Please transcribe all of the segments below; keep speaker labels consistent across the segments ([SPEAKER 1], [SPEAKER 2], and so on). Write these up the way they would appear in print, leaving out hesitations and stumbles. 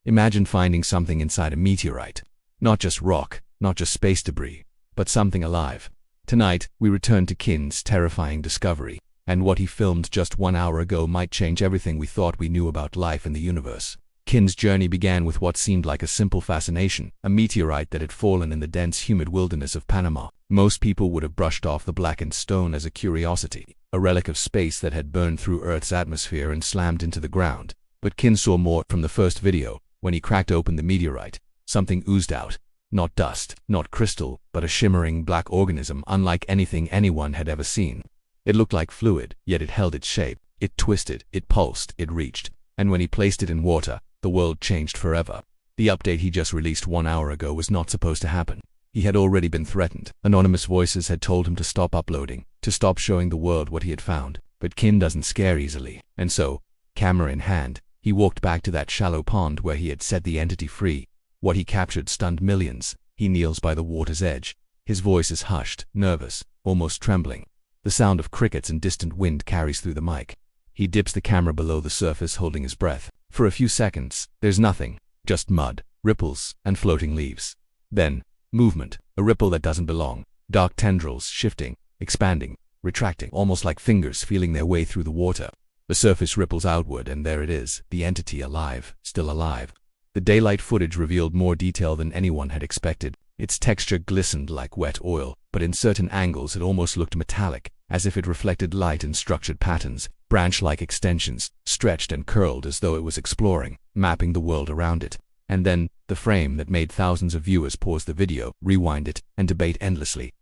[SPEAKER 1] Imagine finding something inside a meteorite. Not just rock, not just space debris, but something alive. Tonight, we return to Kin's terrifying discovery, and what he filmed just 1 hour ago might change everything we thought we knew about life in the universe. Kin's journey began with what seemed like a simple fascination, a meteorite that had fallen in the dense, humid wilderness of Panama. Most people would have brushed off the blackened stone as a curiosity, a relic of space that had burned through Earth's atmosphere and slammed into the ground. But Kin saw more. From the first video. When he cracked open the meteorite, something oozed out. Not dust, not crystal, but a shimmering black organism unlike anything anyone had ever seen. It looked like fluid, yet it held its shape. It twisted, it pulsed, it reached. And when he placed it in water, the world changed forever. The update he just released 1 hour ago was not supposed to happen. He had already been threatened. Anonymous voices had told him to stop uploading, to stop showing the world what he had found. But Kin doesn't scare easily. And so, camera in hand, he walked back to that shallow pond where he had set the entity free. What he captured stunned millions. He kneels by the water's edge. His voice is hushed, nervous, almost trembling. The sound of crickets and distant wind carries through the mic. He dips the camera below the surface, holding his breath. For a few seconds, there's nothing. Just mud, ripples, and floating leaves. Then, movement. A ripple that doesn't belong. Dark tendrils shifting, expanding, retracting, almost like fingers feeling their way through the water. The surface ripples outward, and there it is, the entity alive, still alive. The daylight footage revealed more detail than anyone had expected. Its texture glistened like wet oil, but in certain angles it almost looked metallic, as if it reflected light in structured patterns. Branch-like extensions, stretched and curled as though it was exploring, mapping the world around it. And then, the frame that made thousands of viewers pause the video, rewind it, and debate endlessly.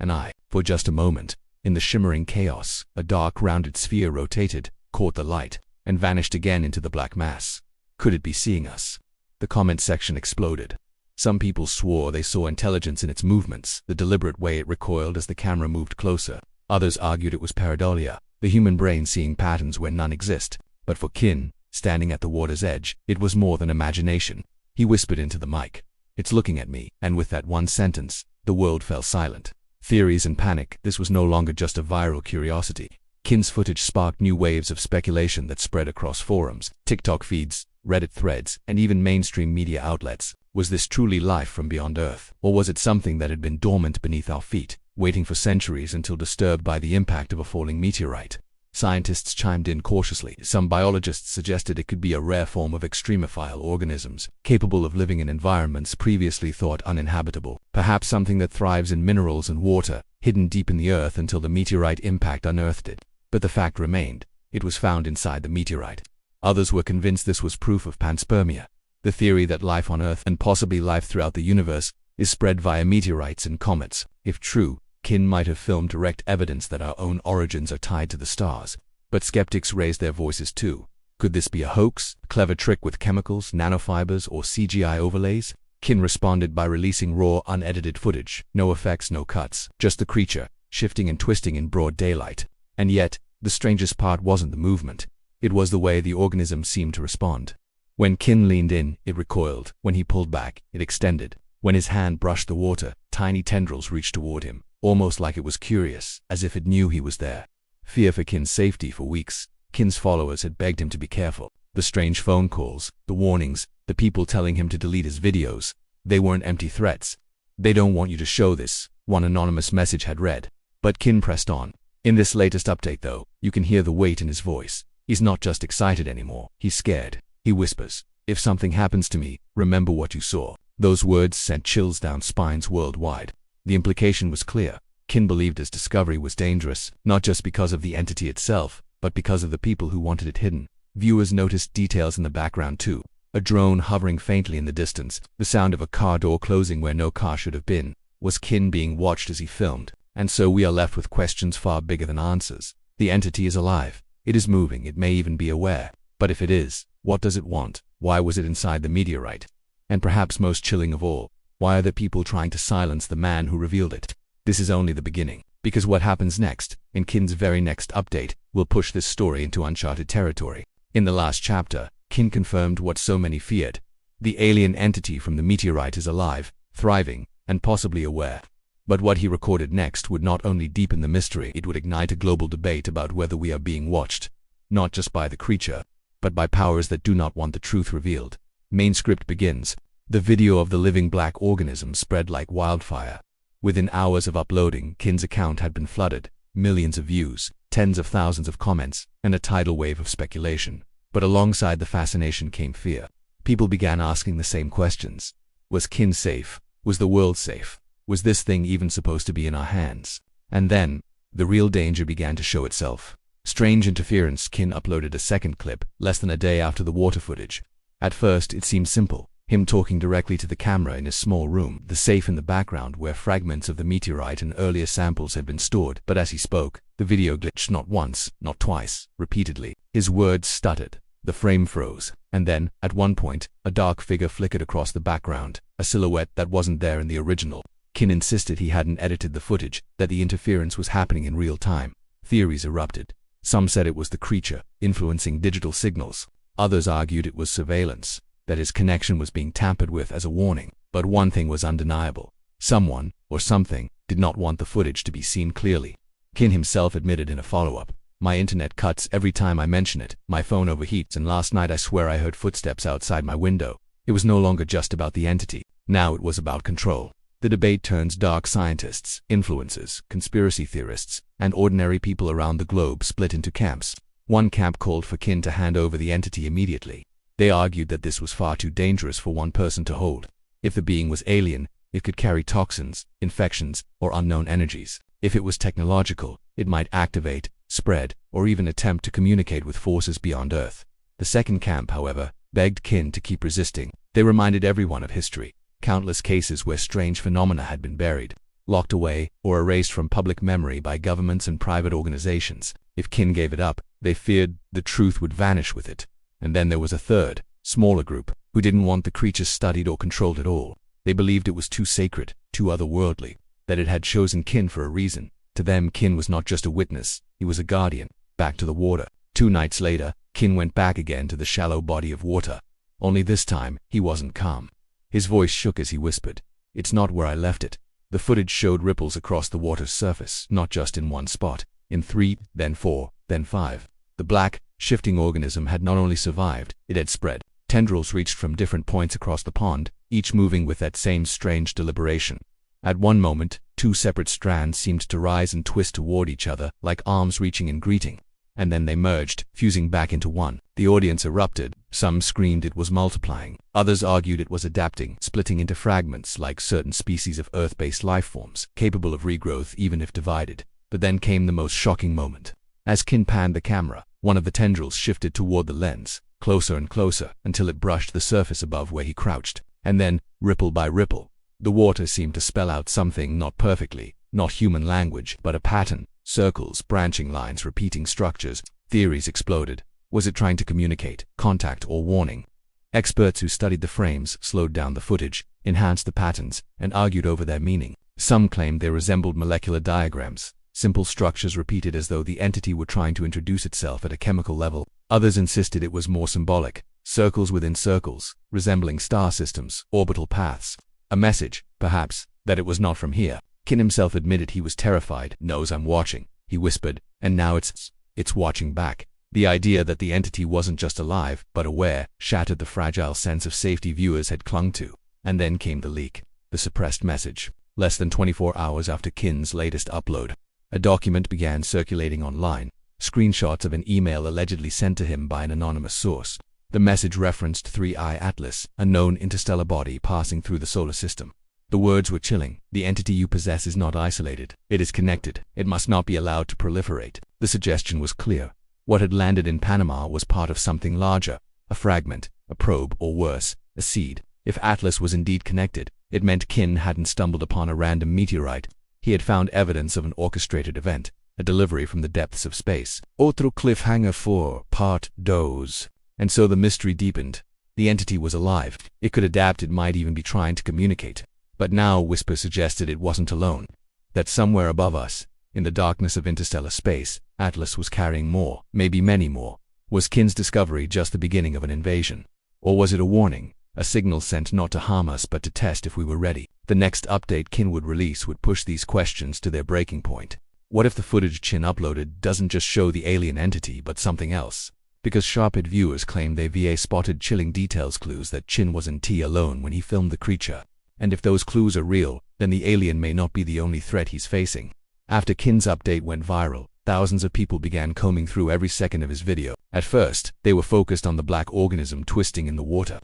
[SPEAKER 1] For just a moment, in the shimmering chaos, a dark rounded sphere rotated, caught the light, and vanished again into the black mass. Could it be seeing us? The comment section exploded. Some people swore they saw intelligence in its movements, the deliberate way it recoiled as the camera moved closer. Others argued it was pareidolia, the human brain seeing patterns where none exist. But for Kin, standing at the water's edge, it was more than imagination. He whispered into the mic, "It's looking at me," and with that one sentence, the world fell silent. Theories and panic. This was no longer just a viral curiosity. Kin's footage sparked new waves of speculation that spread across forums, TikTok feeds, Reddit threads, and even mainstream media outlets. Was this truly life from beyond Earth? Or was it something that had been dormant beneath our feet, waiting for centuries until disturbed by the impact of a falling meteorite? Scientists chimed in cautiously. Some biologists suggested it could be a rare form of extremophile organisms, capable of living in environments previously thought uninhabitable. Perhaps something that thrives in minerals and water, hidden deep in the earth until the meteorite impact unearthed it. But the fact remained, it was found inside the meteorite. Others were convinced this was proof of panspermia, the theory that life on Earth, and possibly life throughout the universe, is spread via meteorites and comets. If true, Kin might have filmed direct evidence that our own origins are tied to the stars. But skeptics raised their voices too. Could this be a hoax, a clever trick with chemicals, nanofibers, or CGI overlays? Kin responded by releasing raw, unedited footage. No effects, no cuts, just the creature, shifting and twisting in broad daylight. And yet, the strangest part wasn't the movement. It was the way the organism seemed to respond. When Kin leaned in, it recoiled. When he pulled back, it extended. When his hand brushed the water, tiny tendrils reached toward him, almost like it was curious, as if it knew he was there. Fear for Kin's safety. For weeks, Kin's followers had begged him to be careful. The strange phone calls, the warnings, the people telling him to delete his videos, they weren't empty threats. "They don't want you to show this," one anonymous message had read. But Kin pressed on. In this latest update though, you can hear the weight in his voice. He's not just excited anymore, he's scared. He whispers, "If something happens to me, remember what you saw." Those words sent chills down spines worldwide. The implication was clear. Kin believed his discovery was dangerous, not just because of the entity itself, but because of the people who wanted it hidden. Viewers noticed details in the background too. A drone hovering faintly in the distance, the sound of a car door closing where no car should have been. Was Kin being watched as he filmed? And so we are left with questions far bigger than answers. The entity is alive. It is moving. It may even be aware. But if it is, what does it want? Why was it inside the meteorite? And perhaps most chilling of all, why are there people trying to silence the man who revealed it? This is only the beginning, because what happens next, in Kin's very next update, will push this story into uncharted territory. In the last chapter, Kin confirmed what so many feared. The alien entity from the meteorite is alive, thriving, and possibly aware. But what he recorded next would not only deepen the mystery, it would ignite a global debate about whether we are being watched, not just by the creature, but by powers that do not want the truth revealed. Main script begins. The video of the living black organism spread like wildfire. Within hours of uploading, Kin's account had been flooded. Millions of views, tens of thousands of comments, and a tidal wave of speculation. But alongside the fascination came fear. People began asking the same questions. Was Kin safe? Was the world safe? Was this thing even supposed to be in our hands? And then, the real danger began to show itself. Strange interference. Kin uploaded a second clip, less than a day after the water footage. At first, it seemed simple. Him talking directly to the camera in his small room, the safe in the background where fragments of the meteorite and earlier samples had been stored. But as he spoke, the video glitched not once, not twice, repeatedly. His words stuttered. The frame froze. And then, at one point, a dark figure flickered across the background, a silhouette that wasn't there in the original. Kin insisted he hadn't edited the footage, that the interference was happening in real time. Theories erupted. Some said it was the creature, influencing digital signals. Others argued it was surveillance, that his connection was being tampered with as a warning. But one thing was undeniable. Someone, or something, did not want the footage to be seen clearly. Kin himself admitted in a follow-up, "My internet cuts every time I mention it, my phone overheats, and last night I swear I heard footsteps outside my window." It was no longer just about the entity. Now it was about control. The debate turns. Dark scientists, influencers, conspiracy theorists, and ordinary people around the globe split into camps. One camp called for Kin to hand over the entity immediately. They argued that this was far too dangerous for one person to hold. If the being was alien, it could carry toxins, infections, or unknown energies. If it was technological, it might activate, spread, or even attempt to communicate with forces beyond Earth. The second camp, however, begged Kin to keep resisting. They reminded everyone of history. Countless cases where strange phenomena had been buried, locked away, or erased from public memory by governments and private organizations. If Kin gave it up, they feared the truth would vanish with it. And then there was a third, smaller group, who didn't want the creatures studied or controlled at all. They believed it was too sacred, too otherworldly, that it had chosen Kin for a reason. To them, Kin was not just a witness, he was a guardian. Back to the water. 2 nights later, Kin went back again to the shallow body of water. Only this time, he wasn't calm. His voice shook as he whispered, "It's not where I left it." The footage showed ripples across the water's surface, not just in one spot. In 3, then 4, then 5. The black, shifting organism had not only survived, it had spread. Tendrils reached from different points across the pond, each moving with that same strange deliberation. At one moment, 2 separate strands seemed to rise and twist toward each other, like arms reaching in greeting. And then they merged, fusing back into one. The audience erupted. Some screamed it was multiplying. Others argued it was adapting, splitting into fragments like certain species of Earth-based life forms, capable of regrowth even if divided. But then came the most shocking moment. As Kin panned the camera, one of the tendrils shifted toward the lens, closer and closer, until it brushed the surface above where he crouched. And then, ripple by ripple, the water seemed to spell out something, not perfectly, not human language, but a pattern. Circles, branching lines, repeating structures. Theories exploded. Was it trying to communicate, contact, or warning? Experts who studied the frames slowed down the footage, enhanced the patterns, and argued over their meaning. Some claimed they resembled molecular diagrams, simple structures repeated as though the entity were trying to introduce itself at a chemical level. Others insisted it was more symbolic, circles within circles, resembling star systems, orbital paths. A message, perhaps, that it was not from here. Kin himself admitted he was terrified. "Knows I'm watching," he whispered, "and now it's watching back." The idea that the entity wasn't just alive, but aware, shattered the fragile sense of safety viewers had clung to. And then came the leak, the suppressed message. Less than 24 hours after Kin's latest upload, a document began circulating online, screenshots of an email allegedly sent to him by an anonymous source. The message referenced 3I Atlas, a known interstellar body passing through the solar system. The words were chilling. "The entity you possess is not isolated. It is connected. It must not be allowed to proliferate." The suggestion was clear. What had landed in Panama was part of something larger, a fragment, a probe, or worse, a seed. If Atlas was indeed connected, it meant Kin hadn't stumbled upon a random meteorite. He had found evidence of an orchestrated event, a delivery from the depths of space. Otro cliffhanger for Part 2. And so the mystery deepened. The entity was alive. It could adapt. It might even be trying to communicate. But now whispers suggested it wasn't alone. That somewhere above us, in the darkness of interstellar space, Atlas was carrying more, maybe many more. Was Kin's discovery just the beginning of an invasion? Or was it a warning, a signal sent not to harm us but to test if we were ready? The next update Kin would release would push these questions to their breaking point. What if the footage Kin uploaded doesn't just show the alien entity but something else? because sharp-eyed viewers claimed they VA spotted chilling details, clues that Chin wasn't alone when he filmed the creature. And if those clues are real, then the alien may not be the only threat he's facing. After Kin's update went viral, thousands of people began combing through every second of his video. At first, they were focused on the black organism twisting in the water.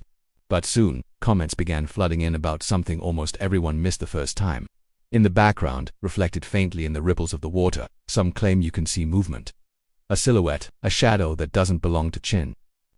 [SPEAKER 1] But soon, comments began flooding in about something almost everyone missed the first time. In the background, reflected faintly in the ripples of the water, some claim you can see movement. A silhouette, a shadow that doesn't belong to Chin.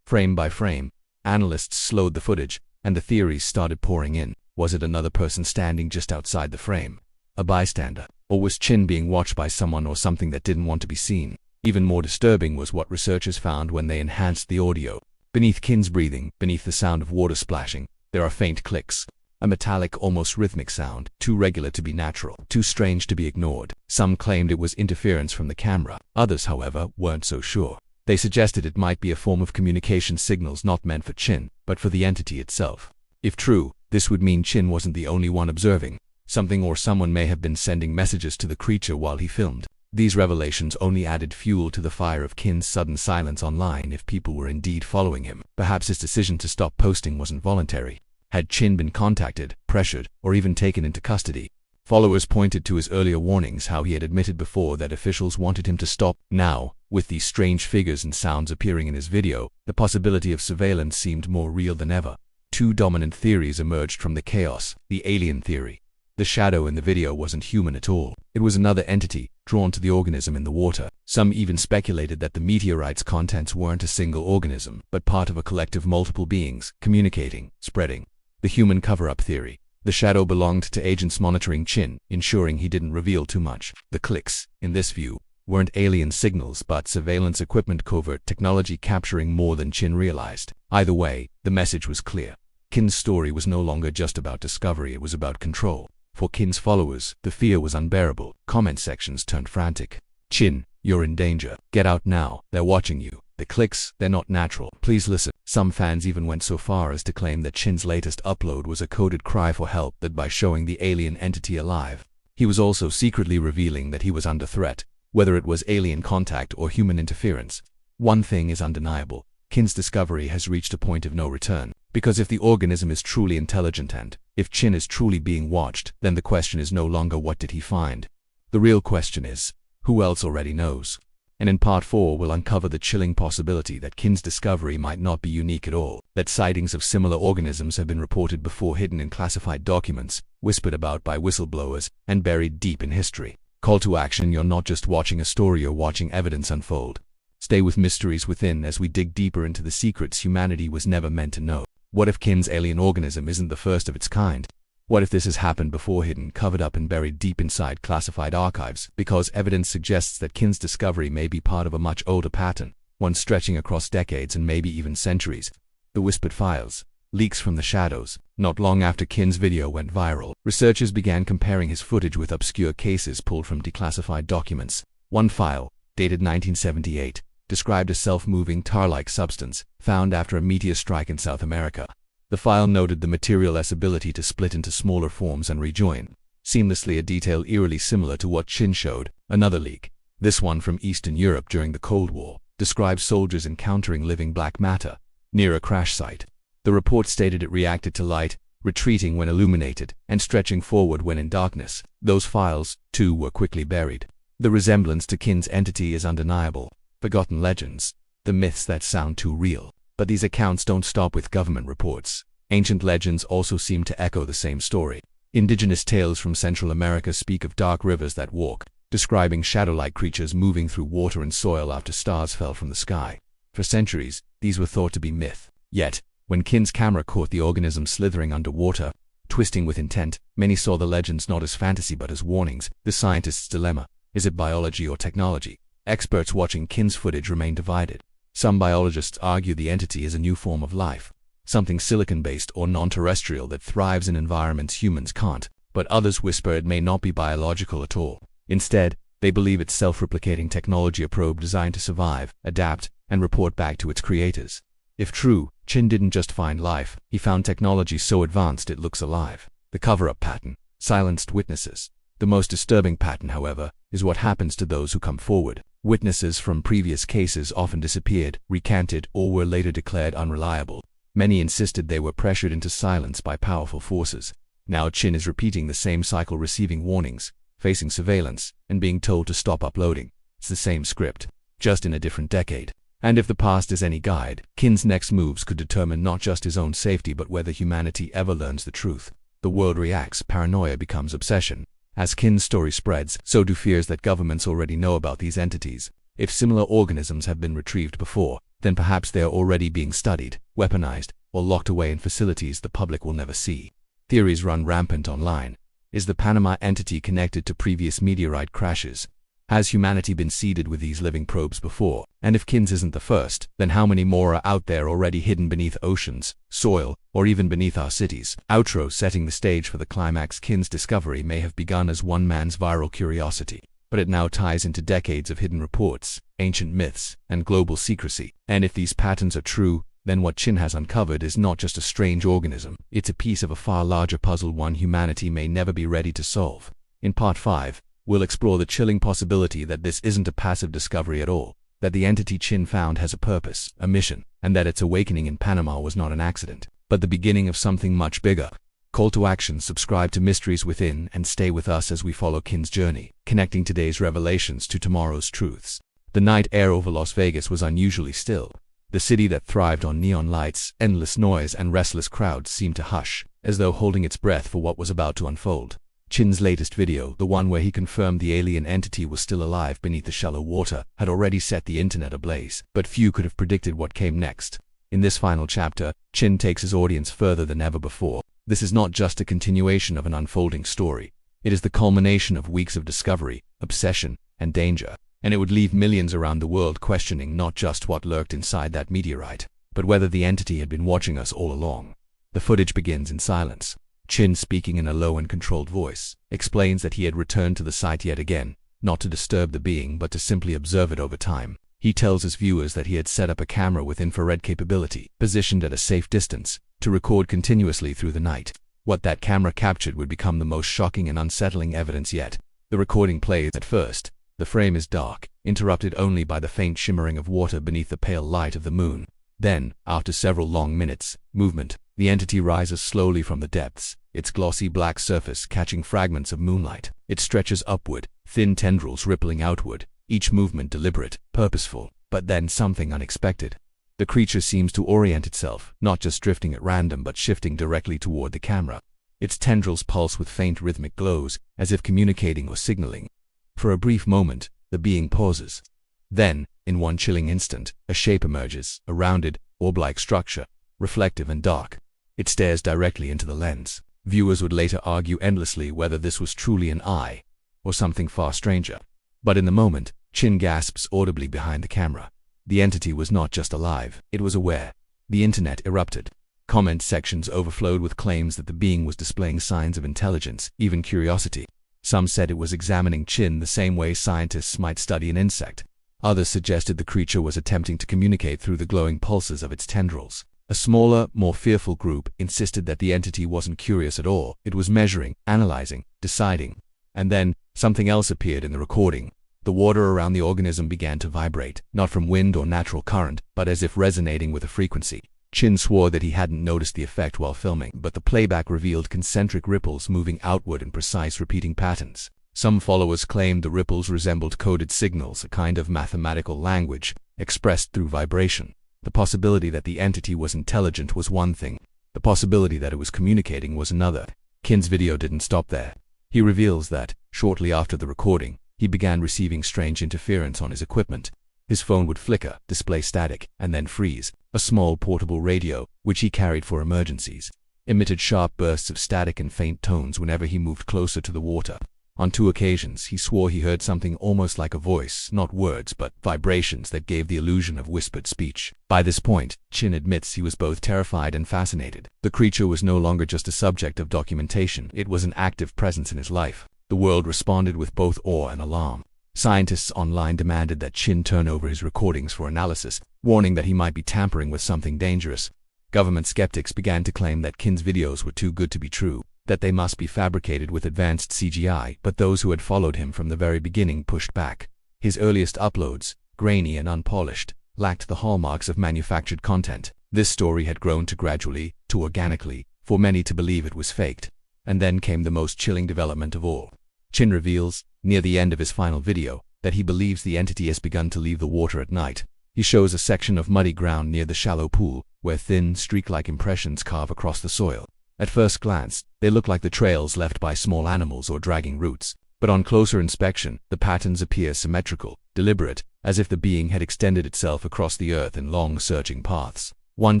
[SPEAKER 1] Frame by frame, analysts slowed the footage, and the theories started pouring in. Was it another person standing just outside the frame? A bystander? Or was Chin being watched by someone or something that didn't want to be seen? Even more disturbing was what researchers found when they enhanced the audio. Beneath Kin's breathing, beneath the sound of water splashing, there are faint clicks. A metallic, almost rhythmic sound, too regular to be natural, too strange to be ignored. Some claimed it was interference from the camera. Others, however, weren't so sure. They suggested it might be a form of communication signals not meant for Chin, but for the entity itself. If true, this would mean Chin wasn't the only one observing. Something or someone may have been sending messages to the creature while he filmed. These revelations only added fuel to the fire of Kin's sudden silence online. If people were indeed following him, perhaps his decision to stop posting wasn't voluntary. Had Chin been contacted, pressured, or even taken into custody? Followers pointed to his earlier warnings, how he had admitted before that officials wanted him to stop. Now, with these strange figures and sounds appearing in his video, the possibility of surveillance seemed more real than ever. Two dominant theories emerged from the chaos. The alien theory. The shadow in the video wasn't human at all. It was another entity, drawn to the organism in the water. Some even speculated that the meteorite's contents weren't a single organism, but part of a collective multiple beings, communicating, spreading. The human cover-up theory. The shadow belonged to agents monitoring Chin, ensuring he didn't reveal too much. The clicks, in this view, weren't alien signals but surveillance equipment, covert technology capturing more than Chin realized. Either way, the message was clear. Kin's story was no longer just about discovery, it was about control. For Kin's followers, the fear was unbearable. Comment sections turned frantic. Chin, you're in danger. Get out now. They're watching you. The clicks, they're not natural. Please listen. Some fans even went so far as to claim that Chin's latest upload was a coded cry for help, that by showing the alien entity alive, he was also secretly revealing that he was under threat, whether it was alien contact or human interference. One thing is undeniable. Kin's discovery has reached a point of no return. Because if the organism is truly intelligent and if Chin is truly being watched, then the question is no longer what did he find. The real question is, who else already knows? And in part 4 we'll uncover the chilling possibility that Kin's discovery might not be unique at all, that sightings of similar organisms have been reported before, hidden in classified documents, whispered about by whistleblowers, and buried deep in history. Call to action: you're not just watching a story, you're watching evidence unfold. Stay with Mysteries Within as we dig deeper into the secrets humanity was never meant to know. What if Kin's alien organism isn't the first of its kind? What if this has happened before, hidden, covered up and buried deep inside classified archives? Because evidence suggests that Kin's discovery may be part of a much older pattern, one stretching across decades and maybe even centuries. The whispered files. Leaks from the shadows. Not long after Kin's video went viral, researchers began comparing his footage with obscure cases pulled from declassified documents. One file, dated 1978, described a self-moving tar-like substance found after a meteor strike in South America. The file noted the material's ability to split into smaller forms and rejoin seamlessly, a detail eerily similar to what Chin showed. Another leak, this one from Eastern Europe during the Cold War, described soldiers encountering living black matter near a crash site. The report stated it reacted to light, retreating when illuminated, and stretching forward when in darkness. Those files, too, were quickly buried. The resemblance to Kin's entity is undeniable. Forgotten legends, the myths that sound too real. But these accounts don't stop with government reports. Ancient legends also seem to echo the same story. Indigenous tales from Central America speak of dark rivers that walk, describing shadow-like creatures moving through water and soil after stars fell from the sky. For centuries, these were thought to be myth. Yet, when Kin's camera caught the organism slithering underwater, twisting with intent, many saw the legends not as fantasy but as warnings. The scientist's dilemma: is it biology or technology? Experts watching Kin's footage remain divided. Some biologists argue the entity is a new form of life, something silicon-based or non-terrestrial that thrives in environments humans can't, but others whisper it may not be biological at all. Instead, they believe it's self-replicating technology, a probe designed to survive, adapt, and report back to its creators. If true, Chin didn't just find life, he found technology so advanced it looks alive. The cover-up pattern. Silenced witnesses. The most disturbing pattern, however, is what happens to those who come forward. Witnesses from previous cases often disappeared, recanted, or were later declared unreliable. Many insisted they were pressured into silence by powerful forces. Now Chin is repeating the same cycle, receiving warnings, facing surveillance, and being told to stop uploading. It's the same script, just in a different decade. And if the past is any guide, Kin's next moves could determine not just his own safety but whether humanity ever learns the truth. The world reacts, paranoia becomes obsession. As Kin's story spreads, so do fears that governments already know about these entities. If similar organisms have been retrieved before, then perhaps they are already being studied, weaponized, or locked away in facilities the public will never see. Theories run rampant online. Is the Panama entity connected to previous meteorite crashes? Has humanity been seeded with these living probes before? And if Kin's isn't the first, then how many more are out there already hidden beneath oceans, soil, or even beneath our cities? Outro. Setting the stage for the climax. Kin's discovery may have begun as one man's viral curiosity, but it now ties into decades of hidden reports, ancient myths, and global secrecy. And if these patterns are true, then what Chin has uncovered is not just a strange organism, it's a piece of a far larger puzzle, one humanity may never be ready to solve. In Part 5, we'll explore the chilling possibility that this isn't a passive discovery at all, that the entity Chin found has a purpose, a mission, and that its awakening in Panama was not an accident, but the beginning of something much bigger. Call to action: subscribe to Mysteries Within and stay with us as we follow Kin's journey, connecting today's revelations to tomorrow's truths. The night air over Las Vegas was unusually still. The city that thrived on neon lights, endless noise, and restless crowds seemed to hush, as though holding its breath for what was about to unfold. Chin's latest video, the one where he confirmed the alien entity was still alive beneath the shallow water, had already set the internet ablaze, but few could have predicted what came next. In this final chapter, Chin takes his audience further than ever before. This is not just a continuation of an unfolding story. It is the culmination of weeks of discovery, obsession, and danger, and it would leave millions around the world questioning not just what lurked inside that meteorite, but whether the entity had been watching us all along. The footage begins in silence. Chin, speaking in a low and controlled voice, explains that he had returned to the site yet again, not to disturb the being but to simply observe it over time. He tells his viewers that he had set up a camera with infrared capability, positioned at a safe distance, to record continuously through the night. What that camera captured would become the most shocking and unsettling evidence yet. The recording plays at first. The frame is dark, interrupted only by the faint shimmering of water beneath the pale light of the moon. Then, after several long minutes, movement, the entity rises slowly from the depths, its glossy black surface catching fragments of moonlight. It stretches upward, thin tendrils rippling outward, each movement deliberate, purposeful, but then something unexpected. The creature seems to orient itself, not just drifting at random but shifting directly toward the camera. Its tendrils pulse with faint rhythmic glows, as if communicating or signaling. For a brief moment, the being pauses. Then, in one chilling instant, a shape emerges, a rounded, orb-like structure, reflective and dark. It stares directly into the lens. Viewers would later argue endlessly whether this was truly an eye, or something far stranger. But in the moment, Chin gasps audibly behind the camera. The entity was not just alive, it was aware. The internet erupted. Comment sections overflowed with claims that the being was displaying signs of intelligence, even curiosity. Some said it was examining Chin the same way scientists might study an insect. Others suggested the creature was attempting to communicate through the glowing pulses of its tendrils. A smaller, more fearful group insisted that the entity wasn't curious at all. It was measuring, analyzing, deciding. And then, something else appeared in the recording. The water around the organism began to vibrate, not from wind or natural current, but as if resonating with a frequency. Chin swore that he hadn't noticed the effect while filming, but the playback revealed concentric ripples moving outward in precise repeating patterns. Some followers claimed the ripples resembled coded signals, a kind of mathematical language, expressed through vibration. The possibility that the entity was intelligent was one thing. The possibility that it was communicating was another. Kin's video didn't stop there. He reveals that, shortly after the recording, he began receiving strange interference on his equipment. His phone would flicker, display static, and then freeze. A small portable radio, which he carried for emergencies, emitted sharp bursts of static and faint tones whenever he moved closer to the water. On 2 occasions, he swore he heard something almost like a voice, not words, but vibrations that gave the illusion of whispered speech. By this point, Chin admits he was both terrified and fascinated. The creature was no longer just a subject of documentation, it was an active presence in his life. The world responded with both awe and alarm. Scientists online demanded that Chin turn over his recordings for analysis, warning that he might be tampering with something dangerous. Government skeptics began to claim that Kin's videos were too good to be true, that they must be fabricated with advanced CGI, but those who had followed him from the very beginning pushed back. His earliest uploads, grainy and unpolished, lacked the hallmarks of manufactured content. This story had grown too organically, for many to believe it was faked. And then came the most chilling development of all. Chin reveals, near the end of his final video, that he believes the entity has begun to leave the water at night. He shows a section of muddy ground near the shallow pool, where thin, streak-like impressions carve across the soil. At first glance, they look like the trails left by small animals or dragging roots. But on closer inspection, the patterns appear symmetrical, deliberate, as if the being had extended itself across the earth in long, searching paths. One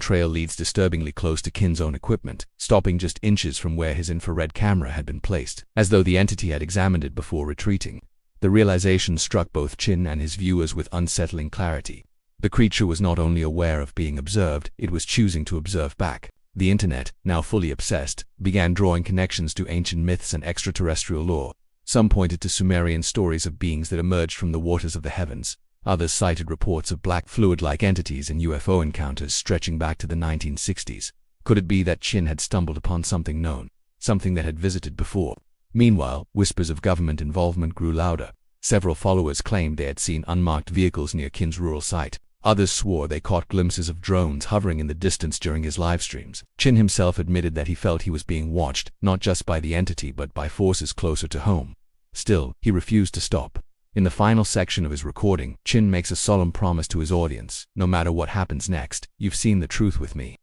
[SPEAKER 1] trail leads disturbingly close to Kin's own equipment, stopping just inches from where his infrared camera had been placed, as though the entity had examined it before retreating. The realization struck both Chin and his viewers with unsettling clarity. The creature was not only aware of being observed, it was choosing to observe back. The internet, now fully obsessed, began drawing connections to ancient myths and extraterrestrial lore. Some pointed to Sumerian stories of beings that emerged from the waters of the heavens. Others cited reports of black fluid-like entities and UFO encounters stretching back to the 1960s. Could it be that Chin had stumbled upon something known, something that had visited before? Meanwhile, whispers of government involvement grew louder. Several followers claimed they had seen unmarked vehicles near Kin's rural site. Others swore they caught glimpses of drones hovering in the distance during his live streams. Chin himself admitted that he felt he was being watched, not just by the entity but by forces closer to home. Still, he refused to stop. In the final section of his recording, Chin makes a solemn promise to his audience: no matter what happens next, you've seen the truth with me.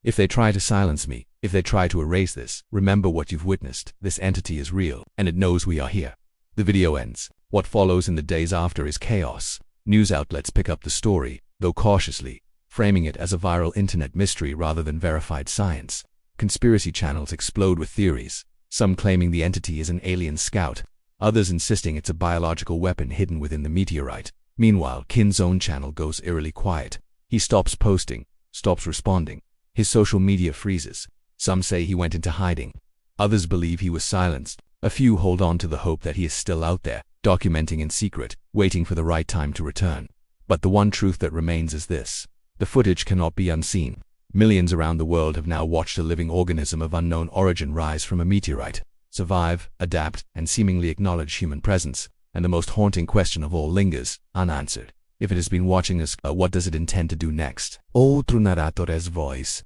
[SPEAKER 1] If they try to silence me, if they try to erase this, remember what you've witnessed. This entity is real, and it knows we are here. The video ends. What follows in the days after is chaos. News outlets pick up the story, though cautiously, framing it as a viral internet mystery rather than verified science. Conspiracy channels explode with theories, some claiming the entity is an alien scout, others insisting it's a biological weapon hidden within the meteorite. Meanwhile, Kin's own channel goes eerily quiet. He stops posting, stops responding. His social media freezes. Some say he went into hiding. Others believe he was silenced. A few hold on to the hope that he is still out there, documenting in secret, waiting for the right time to return. But the one truth that remains is this: the footage cannot be unseen. Millions around the world have now watched a living organism of unknown origin rise from a meteorite, survive, adapt, and seemingly acknowledge human presence. And the most haunting question of all lingers, unanswered. If it has been watching us, what does it intend to do next? Outro narrator's voice.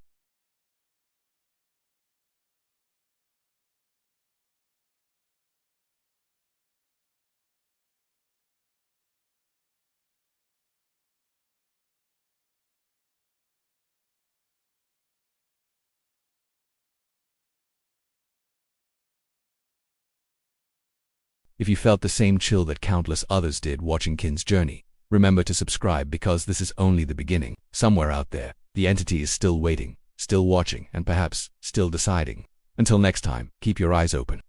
[SPEAKER 1] If you felt the same chill that countless others did watching Kin's journey, remember to subscribe, because this is only the beginning. Somewhere out there, the entity is still waiting, still watching, and perhaps still deciding. Until next time, keep your eyes open.